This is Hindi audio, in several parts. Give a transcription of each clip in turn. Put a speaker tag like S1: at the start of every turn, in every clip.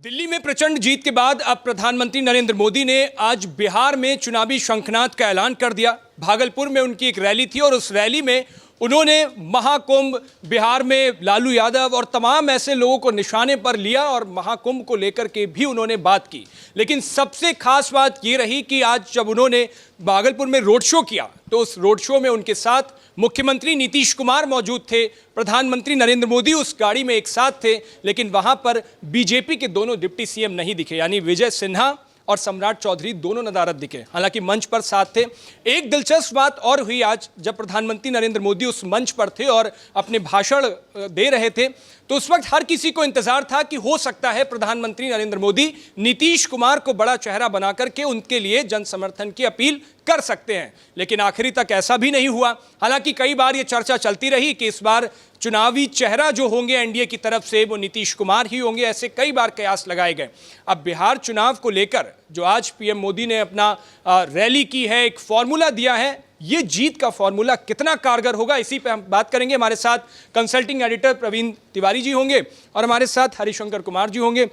S1: दिल्ली में प्रचंड जीत के बाद अब प्रधानमंत्री नरेंद्र मोदी ने आज बिहार में चुनावी शंखनाद का ऐलान कर दिया। भागलपुर में उनकी एक रैली थी और उस रैली में उन्होंने महाकुंभ, बिहार में लालू यादव और तमाम ऐसे लोगों को निशाने पर लिया और महाकुंभ को लेकर के भी उन्होंने बात की। लेकिन सबसे खास बात ये रही कि आज जब उन्होंने भागलपुर में रोड शो किया तो उस रोड शो में उनके साथ मुख्यमंत्री नीतीश कुमार मौजूद थे, प्रधानमंत्री नरेंद्र मोदी उस गाड़ी में एक साथ थे, लेकिन वहां पर बीजेपी के दोनों डिप्टी सीएम नहीं दिखे, यानी विजय सिन्हा और सम्राट चौधरी दोनों नदारद दिखे। हालांकि मंच पर साथ थे। एक दिलचस्प बात और हुई आज जब प्रधानमंत्री नरेंद्र मोदी उस मंच पर थे और अपने भाषण दे रहे थे, तो उस वक्त हर किसी को इंतजार था कि हो सकता है प्रधानमंत्री नरेंद्र मोदी नीतीश कुमार को बड़ा चेहरा बना करके उनके लिए जन समर्थन की अपील कर सकते हैं, लेकिन आखिरी तक ऐसा भी नहीं हुआ। हालांकि कई बार यह चर्चा चलती रही कि इस बार चुनावी चेहरा जो होंगे एनडीए की तरफ से वो नीतीश कुमार ही होंगे, ऐसे कई बार कयास लगाए गए। अब बिहार चुनाव को लेकर जो आज पीएम मोदी ने अपना रैली की है, एक फॉर्मूला दिया है, ये जीत का फॉर्मूला कितना कारगर होगा, इसी पे हम बात करेंगे। हमारे साथ कंसल्टिंग एडिटर प्रवीण तिवारी जी होंगे और हमारे साथ हरिशंकर कुमार जी होंगे,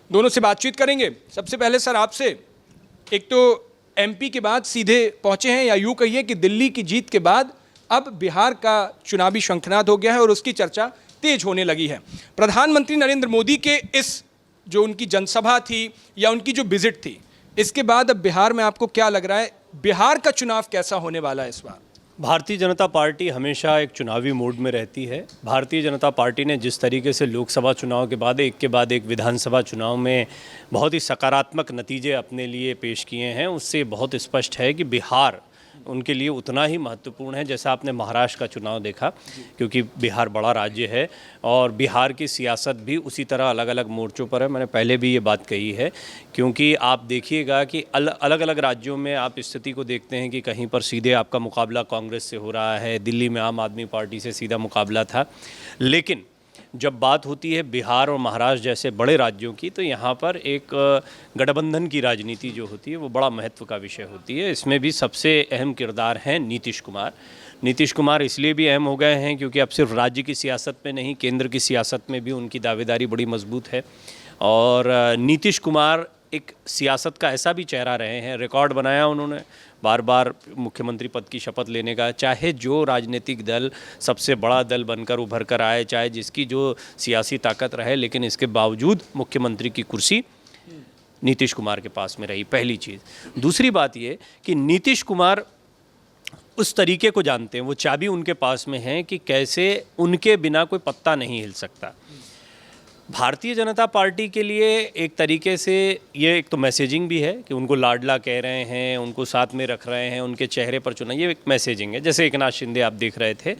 S1: दोनों से बातचीत करेंगे। सबसे पहले सर आपसे, एक तो एमपी के बाद सीधे पहुंचे हैं, या यूं कहिए कि दिल्ली की जीत के बाद अब बिहार का चुनावी शंखनाद हो गया है और उसकी चर्चा तेज होने लगी है। प्रधानमंत्री नरेंद्र मोदी के इस जो उनकी जनसभा थी या उनकी जो विजिट थी, इसके बाद अब बिहार में आपको क्या लग रहा है, बिहार का चुनाव कैसा होने वाला है इस बार?
S2: भारतीय जनता पार्टी हमेशा एक चुनावी मोड में रहती है। भारतीय जनता पार्टी ने जिस तरीके से लोकसभा चुनाव के बाद एक विधानसभा चुनाव में बहुत ही सकारात्मक नतीजे अपने लिए पेश किए हैं, उससे बहुत स्पष्ट है कि बिहार उनके लिए उतना ही महत्वपूर्ण है जैसा आपने महाराष्ट्र का चुनाव देखा, क्योंकि बिहार बड़ा राज्य है और बिहार की सियासत भी उसी तरह अलग अलग मोर्चों पर है। मैंने पहले भी ये बात कही है, क्योंकि आप देखिएगा कि अलग अलग राज्यों में आप स्थिति को देखते हैं कि कहीं पर सीधे आपका मुकाबला कांग्रेस से हो रहा है, दिल्ली में आम आदमी पार्टी से सीधा मुकाबला था, लेकिन जब बात होती है बिहार और महाराष्ट्र जैसे बड़े राज्यों की, तो यहाँ पर एक गठबंधन की राजनीति जो होती है वो बड़ा महत्व का विषय होती है। इसमें भी सबसे अहम किरदार हैं नीतीश कुमार। नीतीश कुमार इसलिए भी अहम हो गए हैं क्योंकि अब सिर्फ राज्य की सियासत में नहीं, केंद्र की सियासत में भी उनकी दावेदारी बड़ी मजबूत है। और नीतीश कुमार एक सियासत का ऐसा भी चेहरा रहे हैं, रिकॉर्ड बनाया उन्होंने बार बार मुख्यमंत्री पद की शपथ लेने का, चाहे जो राजनीतिक दल सबसे बड़ा दल बनकर उभर कर आए, चाहे जिसकी जो सियासी ताकत रहे, लेकिन इसके बावजूद मुख्यमंत्री की कुर्सी नीतीश कुमार के पास में रही, पहली चीज़। दूसरी बात ये कि नीतीश कुमार उस तरीके को जानते हैं, वो चाबी उनके पास में है कि कैसे उनके बिना कोई पत्ता नहीं हिल सकता। भारतीय जनता पार्टी के लिए एक तरीके से ये एक तो मैसेजिंग भी है कि उनको लाडला कह रहे हैं, उनको साथ में रख रहे हैं, उनके चेहरे पर चुना, ये एक मैसेजिंग है, जैसे एकनाथ शिंदे आप देख रहे थे।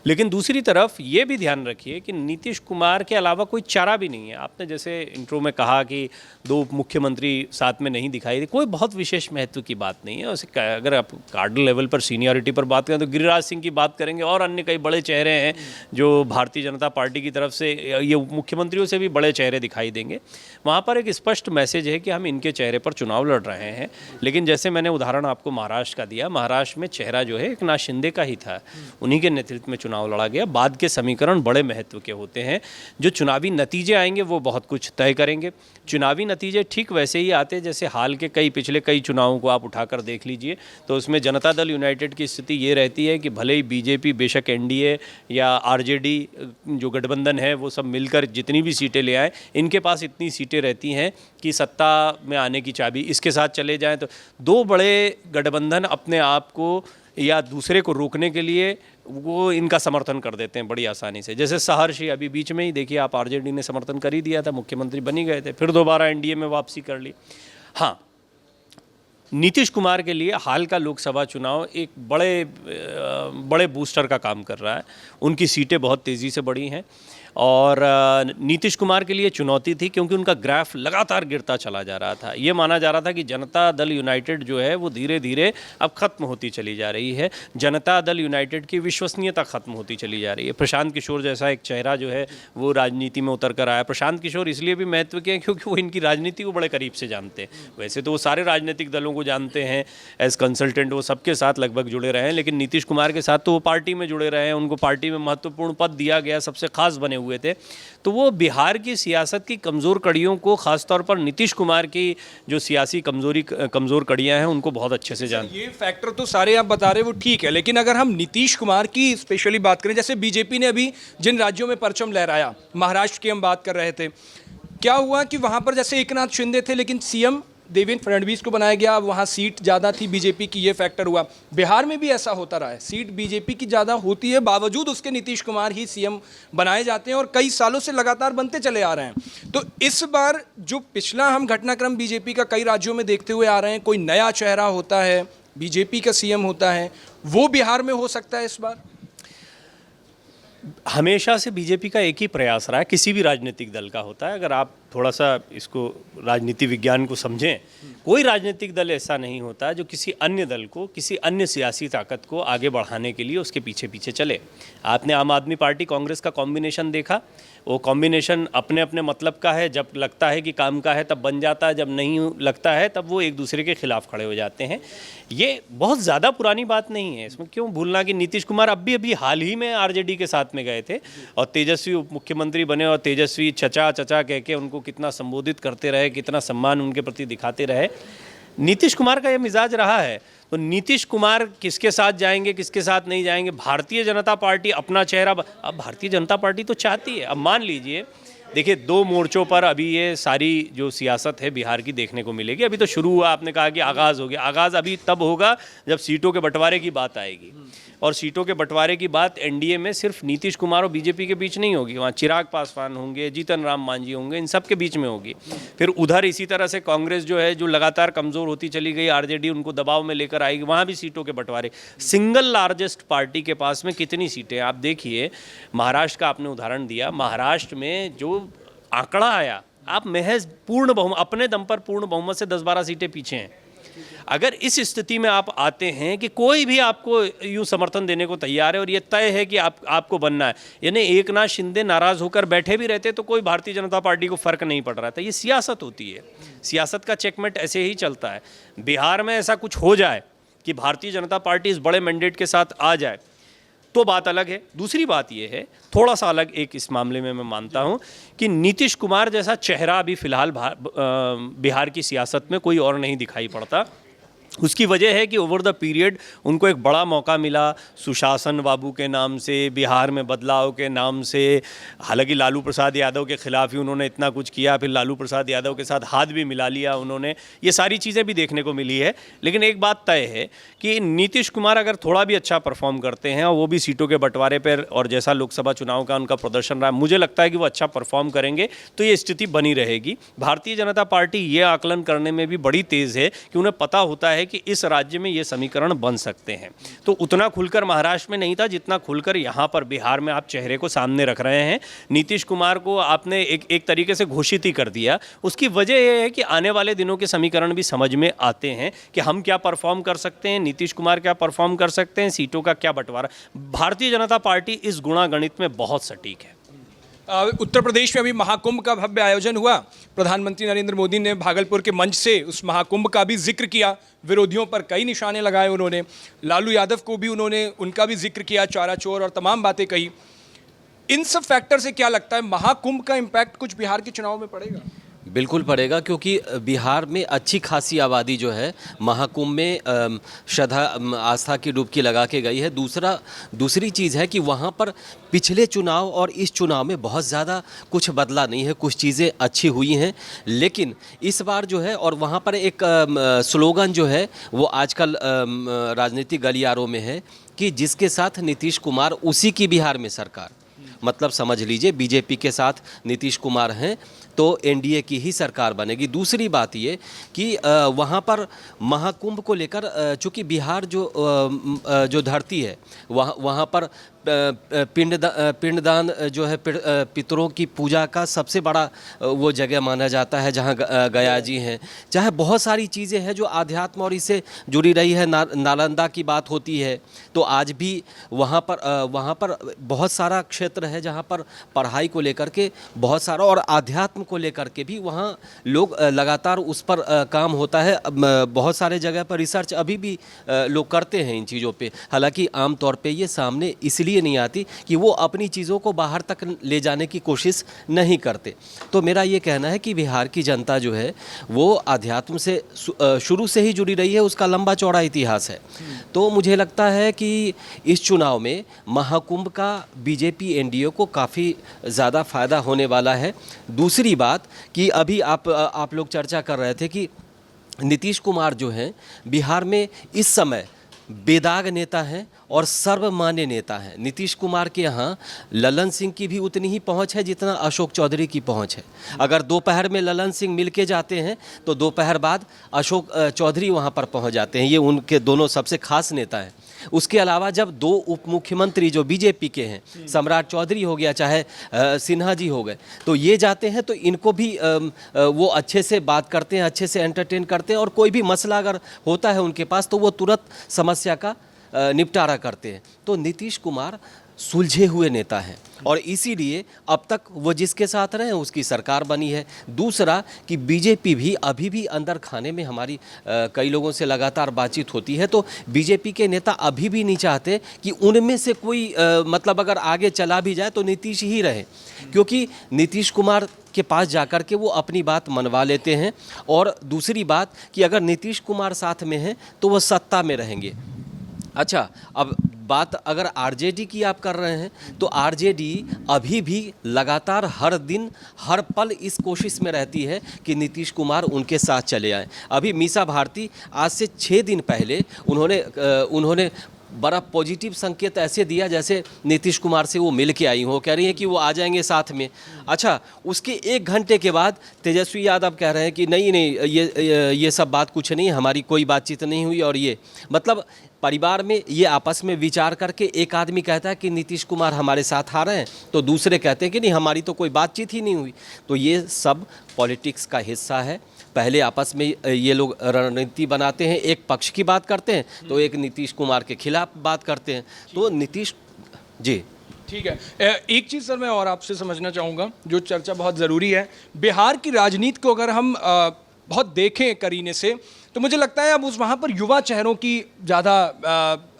S2: लेकिन दूसरी तरफ ये भी ध्यान रखिए कि नीतीश कुमार के अलावा कोई चारा भी नहीं है। आपने जैसे इंट्रो में कहा कि दो मुख्यमंत्री साथ में नहीं दिखाई दे, कोई बहुत विशेष महत्व की बात नहीं है। वैसे अगर आप कार्डल लेवल पर सीनियरिटी पर बात करें तो गिरिराज सिंह की बात करेंगे और अन्य कई बड़े चेहरे हैं जो भारतीय जनता पार्टी की तरफ से, ये मुख्यमंत्रियों से भी बड़े चेहरे दिखाई देंगे। वहाँ पर एक स्पष्ट मैसेज है कि हम इनके चेहरे पर चुनाव लड़ रहे हैं। लेकिन जैसे मैंने उदाहरण आपको महाराष्ट्र का दिया, महाराष्ट्र में चेहरा जो है एकनाथ शिंदे का ही था, उन्हीं के नेतृत्व में चुनाव लड़ा गया। बाद के समीकरण बड़े महत्व के होते हैं, जो चुनावी नतीजे आएंगे वो बहुत कुछ तय करेंगे। चुनावी नतीजे ठीक वैसे ही आते जैसे हाल के पिछले कई चुनावों को आप उठाकर देख लीजिए, तो उसमें जनता दल यूनाइटेड की स्थिति ये रहती है कि भले ही बीजेपी, बेशक एनडीए या आरजेडी जो गठबंधन है वो सब मिलकर जितनी भी सीटें ले आए, इनके पास इतनी सीटें रहती हैं कि सत्ता में आने की चाबी इसके साथ चले जाएं। तो दो बड़े गठबंधन अपने आप को या दूसरे को रोकने के लिए वो इनका समर्थन कर देते हैं बड़ी आसानी से। जैसे सहर्षी अभी बीच में ही देखिए आप, आरजेडी ने समर्थन कर ही दिया था, मुख्यमंत्री बन ही गए थे, फिर दोबारा एनडीए में वापसी कर ली। हाँ, नीतीश कुमार के लिए हाल का लोकसभा चुनाव एक बड़े बूस्टर का काम कर रहा है। उनकी सीटें बहुत तेज़ी से बढ़ी हैं और नीतीश कुमार के लिए चुनौती थी क्योंकि उनका ग्राफ लगातार गिरता चला जा रहा था। ये माना जा रहा था कि जनता दल यूनाइटेड जो है वो धीरे धीरे अब ख़त्म होती चली जा रही है, जनता दल यूनाइटेड की विश्वसनीयता ख़त्म होती चली जा रही है। प्रशांत किशोर जैसा एक चेहरा जो है वो राजनीति में उतर कर आया। प्रशांत किशोर इसलिए भी महत्व के हैं क्योंकि वो इनकी राजनीति को बड़े करीब से जानते हैं। वैसे तो वो सारे राजनीतिक दलों को जानते हैं, एज कंसल्टेंट वो सबके साथ लगभग जुड़े रहे हैं, लेकिन नीतीश कुमार के साथ तो वो पार्टी में जुड़े रहे हैं, उनको पार्टी में महत्वपूर्ण पद दिया गया, सबसे खास बने हुए हुए थे, तो वो बिहार की सियासत की कमज़ोर कड़ियों को, ख़ासतौर पर नीतीश कुमार की जो सियासी कमज़ोर कड़ियाँ हैं उनको बहुत अच्छे से जानते।
S1: ये फैक्टर तो सारे आप बता रहे हैं वो ठीक है, लेकिन अगर हम नीतीश कुमार की स्पेशली बात करें, जैसे बीजेपी ने अभी जिन राज्यों में परचम लहराया, महाराष्ट्र की हम बात कर रहे थे, क्या हुआ कि वहाँ पर जैसे एकनाथ शिंदे थे लेकिन सीएम देवेंद्र फडणवीस को बनाया गया, वहाँ सीट ज़्यादा थी बीजेपी की, ये फैक्टर हुआ। बिहार में भी ऐसा होता रहा है, सीट बीजेपी की ज़्यादा होती है, बावजूद उसके नीतीश कुमार ही सीएम बनाए जाते हैं और कई सालों से लगातार बनते चले आ रहे हैं। तो इस बार जो पिछला हम घटनाक्रम बीजेपी का कई राज्यों में देखते हुए आ रहे हैं, कोई नया चेहरा होता है, बीजेपी का सीएम होता है, वो बिहार में हो सकता है इस बार?
S2: हमेशा से बीजेपी का एक ही प्रयास रहा है, किसी भी राजनीतिक दल का होता है, अगर आप थोड़ा सा इसको राजनीति विज्ञान को समझें, कोई राजनीतिक दल ऐसा नहीं होता जो किसी अन्य दल को, किसी अन्य सियासी ताकत को आगे बढ़ाने के लिए उसके पीछे पीछे चले। आपने आम आदमी पार्टी कांग्रेस का कॉम्बिनेशन देखा, वो कॉम्बिनेशन अपने अपने मतलब का है, जब लगता है कि काम का है तब बन जाता है, जब नहीं लगता है तब वो एक दूसरे के खिलाफ खड़े हो जाते हैं। ये बहुत ज़्यादा पुरानी बात नहीं है, इसमें क्यों भूलना कि नीतीश कुमार अभी हाल ही में आरजेडी के साथ में गए थे और तेजस्वी उप मुख्यमंत्री बने और तेजस्वी चचा चचा कह के उनको कितना संबोधित करते रहे, कितना सम्मान उनके प्रति दिखाते रहे। नीतीश कुमार का ये मिजाज रहा है। तो नीतीश कुमार किसके साथ जाएंगे, किसके साथ नहीं जाएंगे, भारतीय जनता पार्टी अपना चेहरा, अब भारतीय जनता पार्टी तो चाहती है, अब मान लीजिए, देखिए 2 मोर्चों पर अभी ये सारी जो सियासत है बिहार की देखने को मिलेगी। अभी तो शुरू हुआ, आपने कहा कि आगाज़ हो गया, आगाज़ अभी तब होगा जब सीटों के बंटवारे की बात आएगी, और सीटों के बंटवारे की बात एनडीए में सिर्फ नीतीश कुमार और बीजेपी के बीच नहीं होगी, वहाँ चिराग पासवान होंगे, जीतन राम मांझी होंगे, इन सब के बीच में होगी। फिर उधर इसी तरह से कांग्रेस जो है, जो लगातार कमज़ोर होती चली गई, आरजेडी उनको दबाव में लेकर आएगी, वहाँ भी सीटों के बंटवारे। सिंगल लार्जेस्ट पार्टी के पास में कितनी सीटें, आप देखिए, महाराष्ट्र का आपने उदाहरण दिया, महाराष्ट्र में जो आंकड़ा आया, आप महज पूर्ण बहुमत, अपने दम पर पूर्ण बहुमत से 10-12 सीटें पीछे हैं। अगर इस स्थिति में आप आते हैं कि कोई भी आपको यूं समर्थन देने को तैयार है और ये तय है कि आपको बनना है, यानी एकनाथ शिंदे नाराज़ होकर बैठे भी रहते तो कोई भारतीय जनता पार्टी को फ़र्क नहीं पड़ रहा था। ये सियासत होती है, सियासत का चेकमेट ऐसे ही चलता है। बिहार में ऐसा कुछ हो जाए कि भारतीय जनता पार्टी इस बड़े मैंडेट के साथ आ जाए तो बात अलग है। दूसरी बात यह है, थोड़ा सा अलग एक इस मामले में मैं मानता हूं कि नीतीश कुमार जैसा चेहरा अभी फिलहाल बिहार की सियासत में कोई और नहीं दिखाई पड़ता। उसकी वजह है कि ओवर द पीरियड उनको एक बड़ा मौका मिला, सुशासन बाबू के नाम से, बिहार में बदलाव के नाम से। हालांकि लालू प्रसाद यादव के खिलाफ ही उन्होंने इतना कुछ किया, फिर लालू प्रसाद यादव के साथ हाथ भी मिला लिया उन्होंने, ये सारी चीज़ें भी देखने को मिली है। लेकिन एक बात तय है कि नीतीश कुमार अगर थोड़ा भी अच्छा परफॉर्म करते हैं और वो भी सीटों के बंटवारे पर, और जैसा लोकसभा चुनाव का उनका प्रदर्शन रहा, मुझे लगता है कि वो अच्छा परफॉर्म करेंगे तो ये स्थिति बनी रहेगी। भारतीय जनता पार्टी ये आकलन करने में भी बड़ी तेज़ है कि उन्हें पता होता है कि इस राज्य में ये समीकरण बन सकते हैं। तो उतना खुलकर महाराष्ट्र में नहीं था जितना खुलकर यहाँ पर बिहार में आप चेहरे को सामने रख रहे हैं। नीतीश कुमार को आपने एक तरीके से घोषित ही कर दिया। उसकी वजह यह है कि आने वाले दिनों के समीकरण भी समझ में आते हैं कि हम क्या परफॉर्म कर सकते हैं, नीतीश कुमार क्या परफॉर्म कर सकते हैं, सीटों का क्या बंटवारा। भारतीय जनता पार्टी इस गुणागणित में बहुत सटीक है।
S1: उत्तर प्रदेश में अभी महाकुंभ का भव्य आयोजन हुआ। प्रधानमंत्री नरेंद्र मोदी ने भागलपुर के मंच से उस महाकुंभ का भी जिक्र किया, विरोधियों पर कई निशाने लगाए उन्होंने। लालू यादव को भी उनका भी जिक्र किया, चारा चोर और तमाम बातें कही। इन सब फैक्टर से क्या लगता है, महाकुंभ का इम्पैक्ट कुछ बिहार के चुनाव में पड़ेगा?
S3: बिल्कुल पड़ेगा, क्योंकि बिहार में अच्छी खासी आबादी जो है महाकुंभ में श्रद्धा आस्था की डुबकी लगा के गई है। दूसरी चीज़ है कि वहाँ पर पिछले चुनाव और इस चुनाव में बहुत ज़्यादा कुछ बदला नहीं है, कुछ चीज़ें अच्छी हुई हैं, लेकिन इस बार जो है, और वहाँ पर एक स्लोगन जो है वो आजकल राजनीतिक गलियारों में है कि जिसके साथ नीतीश कुमार उसी की बिहार में सरकार। मतलब समझ लीजिए बीजेपी के साथ नीतीश कुमार हैं तो एनडीए की ही सरकार बनेगी। दूसरी बात ये कि वहाँ पर महाकुंभ को लेकर चूँकि बिहार जो धरती है वहाँ पर पिंडदान जो है, पितरों की पूजा का सबसे बड़ा वो जगह माना जाता है जहाँ गया जी हैं। चाहे बहुत सारी चीज़ें हैं जो आध्यात्म और इससे जुड़ी रही है, नालंदा की बात होती है, तो आज भी वहाँ पर बहुत सारा क्षेत्र है जहाँ पर पढ़ाई को लेकर के बहुत सारा, और आध्यात्म को लेकर के भी वहाँ लोग लगातार उस पर काम होता है। बहुत सारे जगह पर रिसर्च अभी भी लोग करते हैं इन चीज़ों पे। हालांकि आम तौर पे ये सामने इसलिए नहीं आती कि वो अपनी चीज़ों को बाहर तक ले जाने की कोशिश नहीं करते। तो मेरा ये कहना है कि बिहार की जनता जो है वो अध्यात्म से शुरू से ही जुड़ी रही है, उसका लंबा चौड़ा इतिहास है। तो मुझे लगता है कि इस चुनाव में महाकुंभ का बीजेपी एनडीए को काफ़ी ज़्यादा फ़ायदा होने वाला है। दूसरी बात कि अभी आप लोग चर्चा कर रहे थे कि नीतीश कुमार जो हैं बिहार में इस समय बेदाग नेता हैं और सर्वमान्य नेता हैं। नीतीश कुमार के यहाँ ललन सिंह की भी उतनी ही पहुँच है जितना अशोक चौधरी की पहुँच है। अगर दोपहर में ललन सिंह मिल के जाते हैं तो दोपहर बाद अशोक चौधरी वहाँ पर पहुँच जाते हैं। ये उनके दोनों सबसे खास नेता हैं। उसके अलावा जब दो उप मुख्यमंत्री जो बीजेपी के हैं, सम्राट चौधरी हो गया चाहे सिन्हा जी हो गए, तो ये जाते हैं तो इनको भी वो अच्छे से बात करते हैं, अच्छे से एंटरटेन करते हैं और कोई भी मसला अगर होता है उनके पास तो वो तुरंत समस्या का निपटारा करते हैं। तो नीतीश कुमार सुलझे हुए नेता हैं और इसीलिए अब तक वो जिसके साथ रहे उसकी सरकार बनी है। दूसरा कि बीजेपी भी अभी भी अंदर खाने में हमारी कई लोगों से लगातार बातचीत होती है, तो बीजेपी के नेता अभी भी नहीं चाहते कि उनमें से कोई मतलब अगर आगे चला भी जाए तो नीतीश ही रहे, क्योंकि नीतीश कुमार के पास जाकर के वो अपनी बात मनवा लेते हैं। और दूसरी बात कि अगर नीतीश कुमार साथ में हैं तो वो सत्ता में रहेंगे। अच्छा, अब बात अगर आरजेडी की आप कर रहे हैं तो आरजेडी अभी भी लगातार हर दिन हर पल इस कोशिश में रहती है कि नीतीश कुमार उनके साथ चले आएं। अभी मीसा भारती आज से 6 दिन पहले उन्होंने बड़ा पॉजिटिव संकेत ऐसे दिया जैसे नीतीश कुमार से वो मिल के आई हो, कह रही हैं कि वो आ जाएंगे साथ में। अच्छा, उसके 1 घंटे के बाद तेजस्वी यादव कह रहे हैं कि नहीं ये सब बात कुछ नहीं, हमारी कोई बातचीत नहीं हुई। और ये मतलब परिवार में ये आपस में विचार करके एक आदमी कहता है कि नीतीश कुमार हमारे साथ आ रहे हैं तो दूसरे कहते हैं कि नहीं, हमारी तो कोई बातचीत ही नहीं हुई। तो ये सब पॉलिटिक्स का हिस्सा है। पहले आपस में ये लोग रणनीति बनाते हैं, एक पक्ष की बात करते हैं तो एक नीतीश कुमार के खिलाफ बात करते हैं। तो नीतीश जी
S1: ठीक है। एक चीज़ सर मैं और आपसे समझना चाहूँगा, जो चर्चा बहुत ज़रूरी है। बिहार की राजनीति को अगर हम बहुत देखें करीने से तो मुझे लगता है अब वहाँ पर युवा चेहरों की ज़्यादा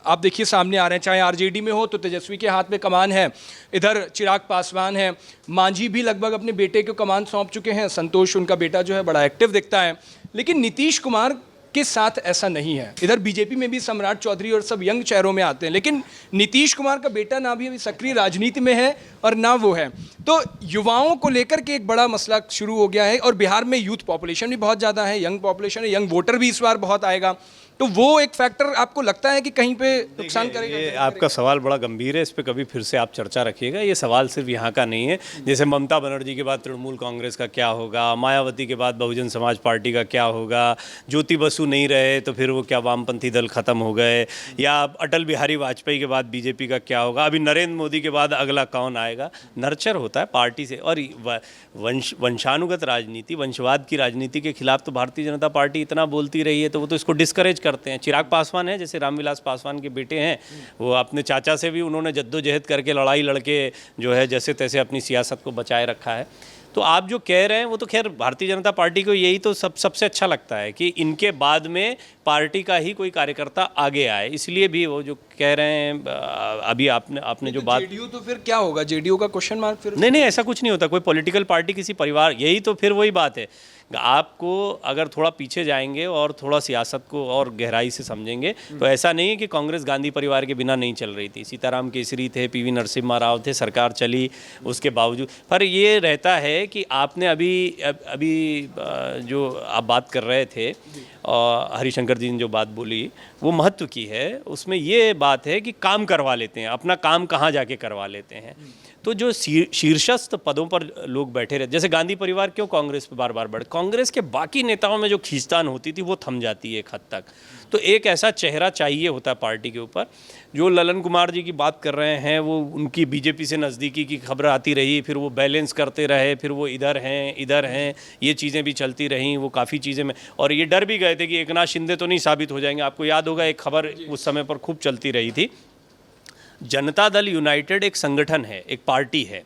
S1: आप देखिए सामने आ रहे हैं। चाहे आरजेडी में हो तो तेजस्वी के हाथ में कमान है, इधर चिराग पासवान है, मांझी भी लगभग अपने बेटे को कमान सौंप चुके हैं, संतोष उनका बेटा जो है बड़ा एक्टिव दिखता है। लेकिन नीतीश कुमार के साथ ऐसा नहीं है। इधर बीजेपी में भी सम्राट चौधरी और सब यंग चेहरों में आते हैं, लेकिन नीतीश कुमार का बेटा ना भी अभी सक्रिय राजनीति में है और ना वो है। तो युवाओं को लेकर के एक बड़ा मसला शुरू हो गया है और बिहार में यूथ पॉपुलेशन भी बहुत ज़्यादा है, यंग पॉपुलेशन है, यंग वोटर भी इस बार बहुत आएगा। तो वो एक फैक्टर आपको लगता है कि कहीं पे नुकसान करेगा?
S2: ये आपका सवाल बड़ा गंभीर है, इस पे कभी फिर से आप चर्चा रखिएगा। ये सवाल सिर्फ यहाँ का नहीं है। जैसे ममता बनर्जी के बाद तृणमूल कांग्रेस का क्या होगा, मायावती के बाद बहुजन समाज पार्टी का क्या होगा, ज्योति बसु नहीं रहे तो फिर वो क्या वामपंथी दल खत्म हो गए, या अटल बिहारी वाजपेयी के बाद बीजेपी का क्या होगा, अभी नरेंद्र मोदी के बाद अगला कौन आएगा। नर्चर होता है पार्टी से। और वंशानुगत राजनीति, वंशवाद की राजनीति के खिलाफ तो भारतीय जनता पार्टी इतना बोलती रही है, तो वो तो इसको डिस्करेज करते हैं। चिराग पासवान है, जैसे रामविलास पासवान के बेटे हैं, वो अपने चाचा से भी उन्होंने जद्दोजहद करके लड़ाई लड़के जो है जैसे तैसे अपनी सियासत को बचाए रखा है। तो आप जो कह रहे हैं वो तो खैर भारतीय जनता पार्टी को यही तो सबसे अच्छा लगता है कि इनके बाद में पार्टी का ही कोई कार्यकर्ता आगे आए। इसलिए भी वो जो कह रहे हैं अभी आपने जो बात,
S1: जेडीयू तो फिर क्या होगा? जेडीयू का क्वेश्चन मार्क फिर?
S2: नहीं, ऐसा कुछ नहीं होता। कोई पॉलिटिकल पार्टी किसी परिवार, यही तो फिर वही बात है। आपको अगर थोड़ा पीछे जाएंगे और थोड़ा सियासत को और गहराई से समझेंगे तो ऐसा नहीं है कि कांग्रेस गांधी परिवार के बिना नहीं चल रही थी। सीताराम केसरी थे, पीवी नरसिम्हा राव थे, सरकार चली उसके बावजूद। पर ये रहता है कि आपने अभी जो आप बात कर रहे थे, हरिशंकर जी ने जो बात बोली वो महत्व की है। उसमें ये बात है कि काम करवा लेते हैं, अपना काम कहाँ जाके करवा लेते हैं। तो जो शीर्षस्थ पदों पर लोग बैठे रहते, जैसे गांधी परिवार क्यों कांग्रेस पे बार बार बढ़े, कांग्रेस के बाकी नेताओं में जो खींचतान होती थी वो थम जाती है एक हद तक। तो एक ऐसा चेहरा चाहिए होता है पार्टी के ऊपर। जो ललन कुमार जी की बात कर रहे हैं, वो उनकी बीजेपी से नज़दीकी की खबर आती रही, फिर वो बैलेंस करते रहे, फिर वो इधर हैं, ये चीज़ें भी चलती रहीं। वो काफ़ी चीज़ें में, और ये डर भी गए थे कि एकनाथ शिंदे तो नहीं साबित हो जाएंगे। आपको याद होगा एक खबर उस समय पर खूब चलती रही थी, जनता दल यूनाइटेड एक संगठन है, एक पार्टी है,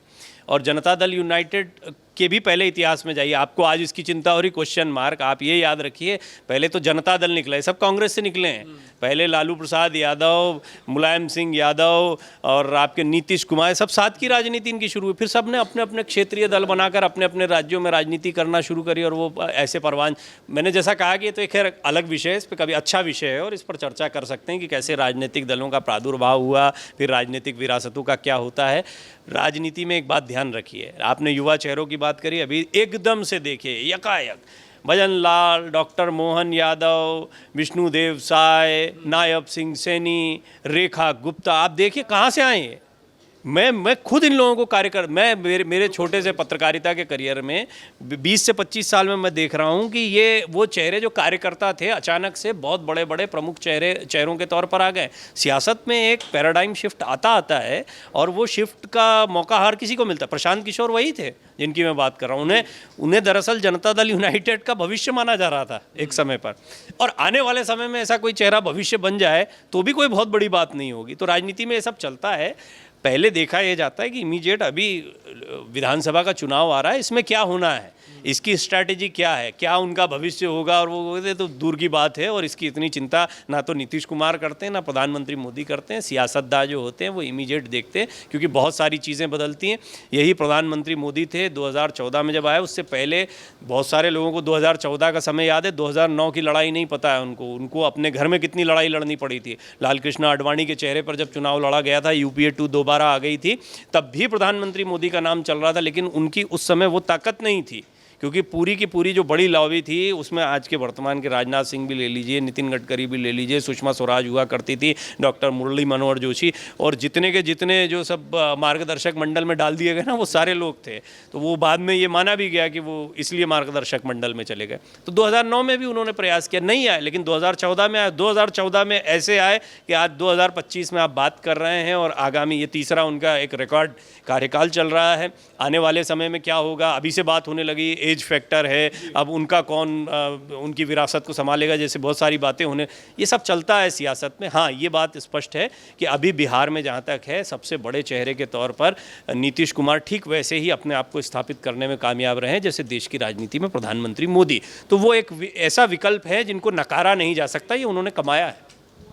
S2: और जनता दल यूनाइटेड के भी पहले इतिहास में जाइए, आपको आज इसकी चिंता हो रही, क्वेश्चन मार्क। आप ये याद रखिए, पहले तो जनता दल निकला है, सब कांग्रेस से निकले हैं। पहले लालू प्रसाद यादव, मुलायम सिंह यादव और आपके नीतीश कुमार, सब साथ की राजनीति इनकी शुरू हुई। फिर सब ने अपने अपने क्षेत्रीय दल बनाकर अपने अपने राज्यों में राजनीति करना शुरू करी, और वो ऐसे परवान, मैंने जैसा कहा कि ये तो एक खैर अलग विषय है, इस पर कभी अच्छा विषय है और इस पर चर्चा कर सकते हैं कि कैसे राजनीतिक दलों का प्रादुर्भाव हुआ, फिर राजनीतिक विरासतों का क्या होता है। राजनीति में एक बात ध्यान रखिए, आपने युवा चेहरों की बात करी, अभी एकदम से देखिए यकायक भजन लाल, डॉक्टर मोहन यादव, विष्णुदेव साय, नायब सिंह सैनी, रेखा गुप्ता, आप देखिए कहाँ से आए हैं। मैं खुद इन लोगों को मेरे छोटे से पत्रकारिता के करियर में 20 से 25 साल में मैं देख रहा हूँ कि ये वो चेहरे जो कार्यकर्ता थे अचानक से बहुत बड़े बड़े प्रमुख चेहरों के तौर पर आ गए। सियासत में एक पैराडाइम शिफ्ट आता है और वो शिफ्ट का मौका हर किसी को मिलता है। प्रशांत किशोर वही थे जिनकी मैं बात कर रहा हूँ। उन्हें दरअसल जनता दल यूनाइटेड का भविष्य माना जा रहा था एक समय पर, और आने वाले समय में ऐसा कोई चेहरा भविष्य बन जाए तो भी कोई बहुत बड़ी बात नहीं होगी। तो राजनीति में ये सब चलता है। पहले देखा यह जाता है कि इमीडिएट अभी विधानसभा का चुनाव आ रहा है, इसमें क्या होना है, इसकी स्ट्रैटेजी क्या है, क्या उनका भविष्य होगा, और वो तो दूर की बात है। और इसकी इतनी चिंता ना तो नीतीश कुमार करते हैं ना प्रधानमंत्री मोदी करते हैं। सियासतदान जो होते हैं वो इमीडिएट देखते हैं, क्योंकि बहुत सारी चीज़ें बदलती हैं। यही प्रधानमंत्री मोदी थे 2014 में जब आए, उससे पहले बहुत सारे लोगों को 2014 का समय याद है, 2009 की लड़ाई नहीं पता है उनको अपने घर में कितनी लड़ाई लड़नी पड़ी थी। लाल कृष्ण आडवाणी के चेहरे पर जब चुनाव लड़ा गया था, UPA 2 दोबारा आ गई थी, तब भी प्रधानमंत्री मोदी का नाम चल रहा था, लेकिन उनकी उस समय वो ताकत नहीं थी, क्योंकि पूरी की पूरी जो बड़ी लॉबी थी उसमें आज के वर्तमान के राजनाथ सिंह भी ले लीजिए, नितिन गडकरी भी ले लीजिए, सुषमा स्वराज हुआ करती थी, डॉक्टर मुरली मनोहर जोशी, और जितने के जितने जो सब मार्गदर्शक मंडल में डाल दिए गए ना, वो सारे लोग थे। तो वो बाद में ये माना भी गया कि वो इसलिए मार्गदर्शक मंडल में चले गए। तो 2009 में भी उन्होंने प्रयास किया, नहीं आए, लेकिन 2014 में आए। 2014 में ऐसे आए कि आज 2025 में आप बात कर रहे हैं, और आगामी ये तीसरा उनका एक रिकॉर्ड कार्यकाल चल रहा है। आने वाले समय में क्या होगा, अभी से बात होने लगी, एज फैक्टर है, अब उनका कौन उनकी विरासत को संभालेगा, जैसे बहुत सारी बातें होने, ये सब चलता है सियासत में। हाँ, ये बात स्पष्ट है कि अभी बिहार में जहाँ तक है, सबसे बड़े चेहरे के तौर पर नीतीश कुमार ठीक वैसे ही अपने आप को स्थापित करने में कामयाब रहे जैसे देश की राजनीति में प्रधानमंत्री मोदी। तो वो एक ऐसा विकल्प है जिनको नकारा नहीं जा सकता, ये उन्होंने कमाया है।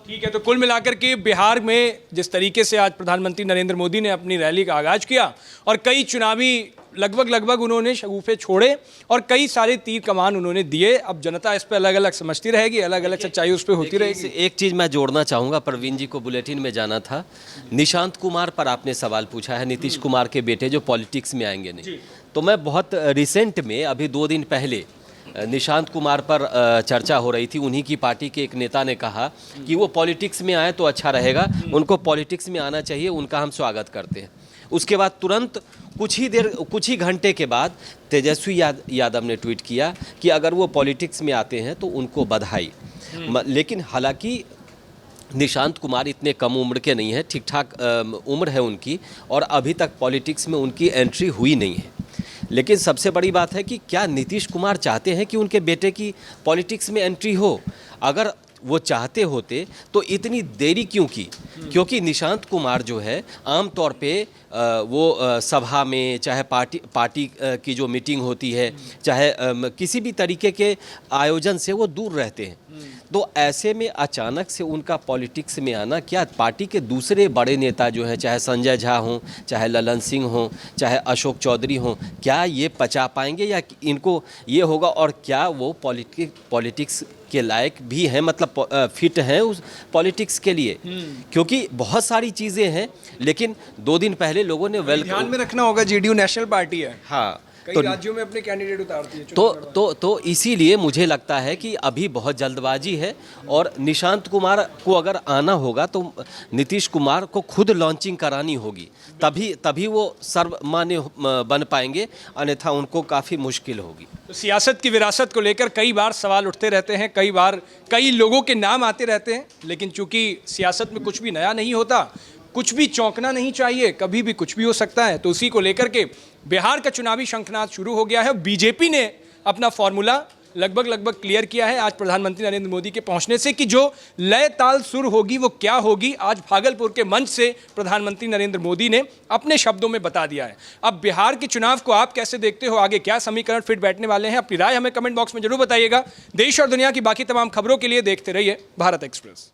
S1: ठीक है, तो कुल मिलाकर के बिहार में जिस तरीके से आज प्रधानमंत्री नरेंद्र मोदी ने अपनी रैली का आगाज किया, और कई चुनावी लगभग उन्होंने शगुफे छोड़े और कई सारे तीर कमान उन्होंने दिए। अब जनता इस पर अलग अलग समझती रहेगी, अलग अलग सच्चाई उस पर होती रहेगी।
S3: एक चीज़ मैं जोड़ना चाहूँगा, प्रवीण जी को बुलेटिन में जाना था, निशांत कुमार पर आपने सवाल पूछा है, नीतीश कुमार के बेटे जो पॉलिटिक्स में आएंगे नहीं। तो मैं बहुत रिसेंट में अभी 2 दिन पहले निशांत कुमार पर चर्चा हो रही थी। उन्हीं की पार्टी के एक नेता ने कहा कि वो पॉलिटिक्स में आए तो अच्छा रहेगा, उनको पॉलिटिक्स में आना चाहिए, उनका हम स्वागत करते हैं। उसके बाद तुरंत कुछ ही घंटे के बाद तेजस्वी यादव ने ट्वीट किया कि अगर वो पॉलिटिक्स में आते हैं तो उनको बधाई। लेकिन हालांकि निशांत कुमार इतने कम उम्र के नहीं हैं, ठीक ठाक उम्र है उनकी, और अभी तक पॉलिटिक्स में उनकी एंट्री हुई नहीं है। लेकिन सबसे बड़ी बात है कि क्या नीतीश कुमार चाहते हैं कि उनके बेटे की पॉलिटिक्स में एंट्री हो? अगर वो चाहते होते तो इतनी देरी क्यों की? क्योंकि निशांत कुमार जो है आम तौर पे वो सभा में, चाहे पार्टी की जो मीटिंग होती है, चाहे किसी भी तरीके के आयोजन से वो दूर रहते हैं। तो ऐसे में अचानक से उनका पॉलिटिक्स में आना, क्या पार्टी के दूसरे बड़े नेता जो हैं, चाहे संजय झा हों, चाहे ललन सिंह हों, चाहे अशोक चौधरी हों, क्या ये पचा पाएंगे या इनको ये होगा? और क्या वो पॉलिटिक्स के लायक भी हैं, मतलब फिट हैं उस पॉलिटिक्स के लिए? क्योंकि बहुत सारी चीज़ें हैं, लेकिन 2 दिन पहले लोगों ने
S1: ध्यान में रखना होगा, JDU नेशनल पार्टी है।
S3: हाँ,
S1: कई राज्यों में अपने कैंडिडेट उतारती है।
S3: तो इसीलिए मुझे लगता है कि अभी बहुत जल्दबाजी है, और निशांत कुमार को अगर आना होगा तो नीतीश कुमार को खुद लॉन्चिंग करानी होगी, तभी वो सर्वमान्य बन पाएंगे, अन्यथा उनको काफ़ी मुश्किल होगी।
S1: तो सियासत की विरासत को लेकर कई बार सवाल उठते रहते हैं, कई बार कई लोगों के नाम आते रहते हैं, लेकिन चूंकि सियासत में कुछ भी नया नहीं होता, कुछ भी चौंकना नहीं चाहिए, कभी भी कुछ भी हो सकता है। तो उसी को लेकर के बिहार का चुनावी शंखनाद शुरू हो गया है। बीजेपी ने अपना फॉर्मूला लगभग क्लियर किया है आज प्रधानमंत्री नरेंद्र मोदी के पहुंचने से कि जो लय ताल सुर होगी वो क्या होगी। आज भागलपुर के मंच से प्रधानमंत्री नरेंद्र मोदी ने अपने शब्दों में बता दिया है। अब बिहार के चुनाव को आप कैसे देखते हो, आगे क्या समीकरण फिट बैठने वाले हैं, अपनी राय हमें कमेंट बॉक्स में जरूर बताइएगा। देश और दुनिया की बाकी तमाम खबरों के लिए देखते रहिए भारत एक्सप्रेस।